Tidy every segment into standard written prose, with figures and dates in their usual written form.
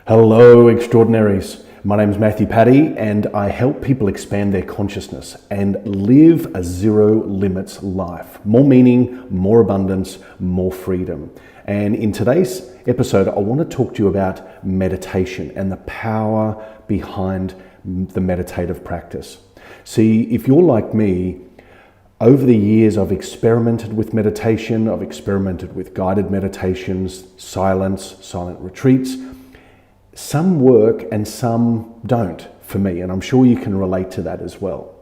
Hello, extraordinaries. My name is Matthew Paddy, and I help people expand their consciousness and live a zero limits life. More meaning, more abundance, more freedom. And in today's episode, I want to talk to you about meditation and the power behind the meditative practice. See, if you're like me, over the years, I've experimented with meditation. I've experimented with guided meditations, silent retreats. Some work and some don't for me, and I'm sure you can relate to that as well.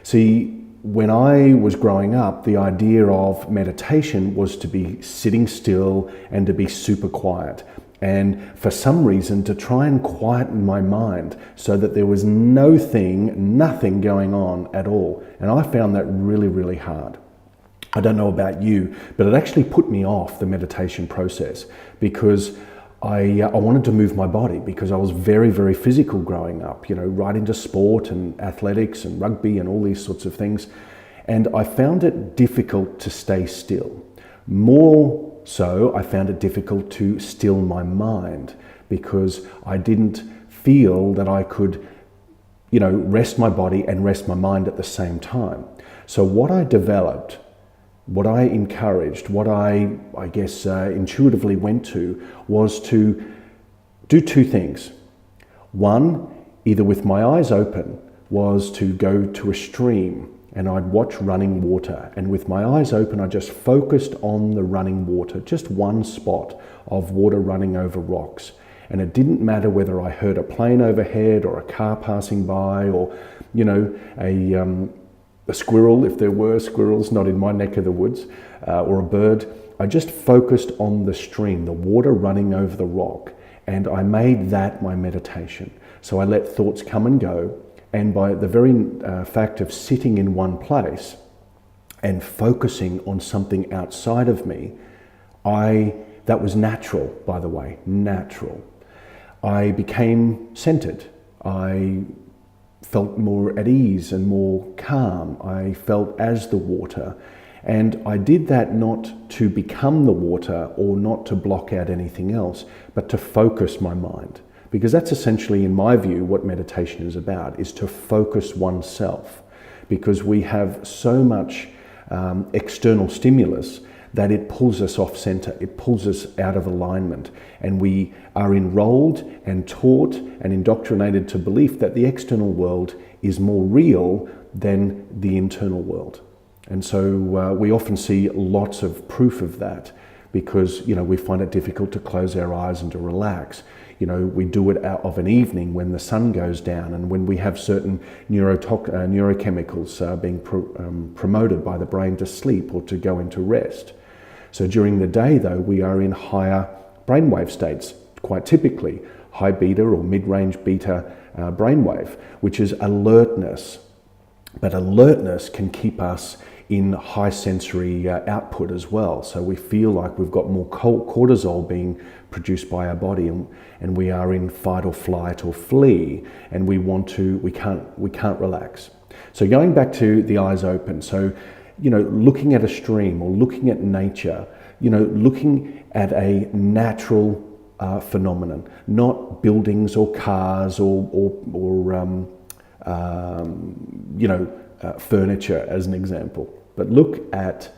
See, when I was growing up, the idea of meditation was to be sitting still and to be super quiet. And for some reason, to try and quieten my mind so that there was nothing going on at all. And I found that really, really hard. I don't know about you, but it actually put me off the meditation process because I wanted to move my body because I was very, very physical growing up, right into sport and athletics and rugby and all these sorts of things. And I found it difficult to stay still. More so, I found it difficult to still my mind because I didn't feel that I could, rest my body and rest my mind at the same time. So what I developed, what I encouraged, what I guess intuitively went to was to do two things. One, either with my eyes open, was to go to a stream and I'd watch running water. And with my eyes open, I just focused on the running water, just one spot of water running over rocks. And it didn't matter whether I heard a plane overhead or a car passing by or, a squirrel, if there were squirrels, not in my neck of the woods, or a bird. I just focused on the stream, the water running over the rock, and I made that my meditation. So I let thoughts come and go, and by the very fact of sitting in one place and focusing on something outside of me, that was natural, by the way, natural. I became centered. I felt more at ease and more calm. I felt as the water. And I did that not to become the water or not to block out anything else, but to focus my mind. Because that's essentially, in my view, what meditation is about, is to focus oneself. Because we have so much external stimulus that it pulls us off center, it pulls us out of alignment. And we are enrolled and taught and indoctrinated to belief that the external world is more real than the internal world. And so we often see lots of proof of that because, we find it difficult to close our eyes and to relax. We do it out of an evening when the sun goes down and when we have certain neurochemicals being promoted by the brain to sleep or to go into rest. So during the day, though, we are in higher brainwave states, quite typically high beta or mid-range beta brainwave, which is alertness. But alertness can keep us in high sensory output as well. So we feel like we've got more cortisol being produced by our body, and we are in fight or flight or flee, and we can't relax. So going back to the eyes open, so looking at a stream or looking at nature, looking at a natural phenomenon, not buildings or cars or furniture as an example, but look at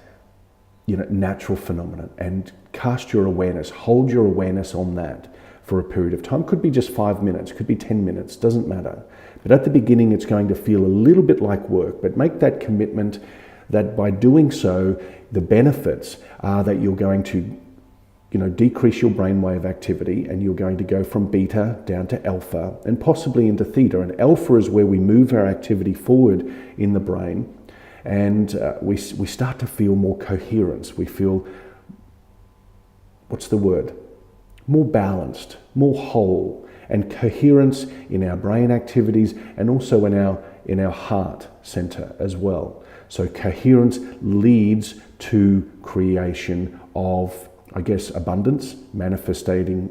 natural phenomenon and cast your awareness, hold your awareness on that for a period of time. Could be just 5 minutes, could be 10 minutes, doesn't matter. But at the beginning, it's going to feel a little bit like work, but make that commitment that by doing so, the benefits are that you're going to decrease your brainwave activity and you're going to go from beta down to alpha and possibly into theta. And alpha is where we move our activity forward in the brain and we start to feel more coherence. We feel, more balanced, more whole, and coherence in our brain activities and also in our heart center as well. So coherence leads to creation of, abundance, manifesting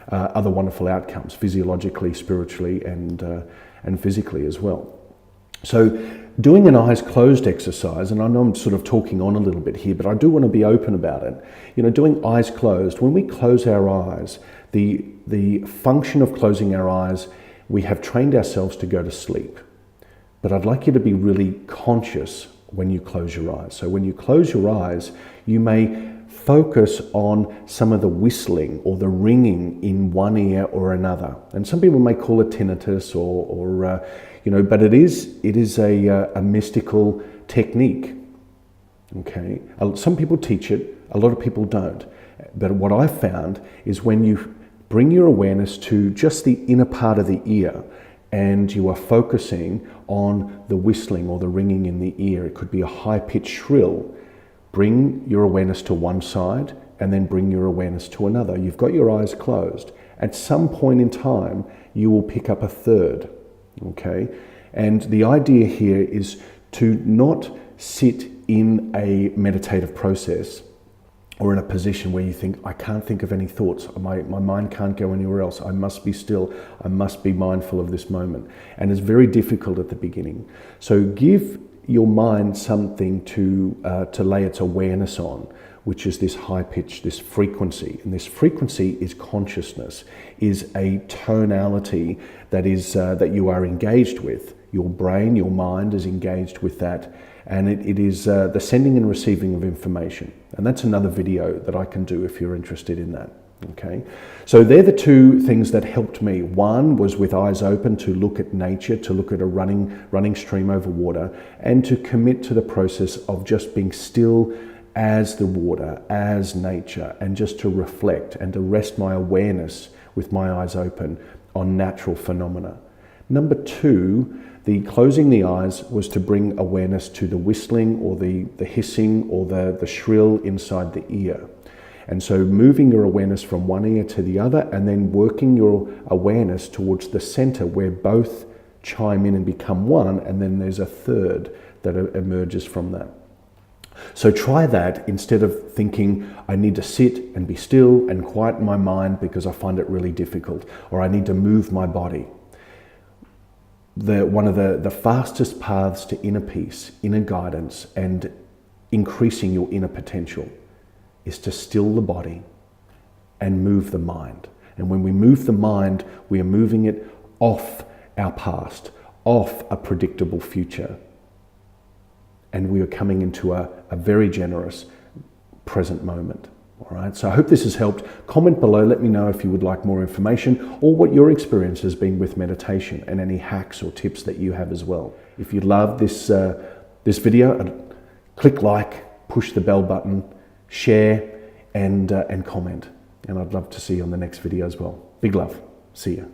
other wonderful outcomes, physiologically, spiritually, and physically as well. So doing an eyes closed exercise, and I know I'm sort of talking on a little bit here, but I do want to be open about it. Doing eyes closed, when we close our eyes, the function of closing our eyes, we have trained ourselves to go to sleep. But I'd like you to be really conscious when you close your eyes. So when you close your eyes, you may focus on some of the whistling or the ringing in one ear or another. And some people may call it tinnitus but it is a mystical technique. Okay, some people teach it, a lot of people don't. But what I've found is when you bring your awareness to just the inner part of the ear, and you are focusing on the whistling or the ringing in the ear, it could be a high-pitched shrill. Bring your awareness to one side and then bring your awareness to another. You've got your eyes closed. At some point in time, you will pick up a third, okay? And the idea here is to not sit in a meditative process or in a position where you think, I can't think of any thoughts, my mind can't go anywhere else, I must be still, I must be mindful of this moment. And it's very difficult at the beginning. So give your mind something to lay its awareness on, which is this high pitch, this frequency. And this frequency is consciousness, is a tonality that you are engaged with. Your brain, your mind is engaged with that. And it is the sending and receiving of information. And that's another video that I can do if you're interested in that. Okay, so they're the two things that helped me. One was with eyes open to look at nature, to look at a running stream over water, and to commit to the process of just being still as the water, as nature, and just to reflect and to rest my awareness with my eyes open on natural phenomena. Number two, the closing the eyes was to bring awareness to the whistling or the hissing or the shrill inside the ear. And so moving your awareness from one ear to the other and then working your awareness towards the center where both chime in and become one, and then there's a third that emerges from that. So try that instead of thinking, I need to sit and be still and quiet my mind because I find it really difficult, or I need to move my body. One of the fastest paths to inner peace, inner guidance, and increasing your inner potential is to still the body and move the mind. And when we move the mind, we are moving it off our past, off a predictable future. And we are coming into a very generous present moment. All right, so I hope this has helped. Comment below, let me know if you would like more information or what your experience has been with meditation and any hacks or tips that you have as well. If you love this video, click like, push the bell button, share and comment. And I'd love to see you on the next video as well. Big love. See you.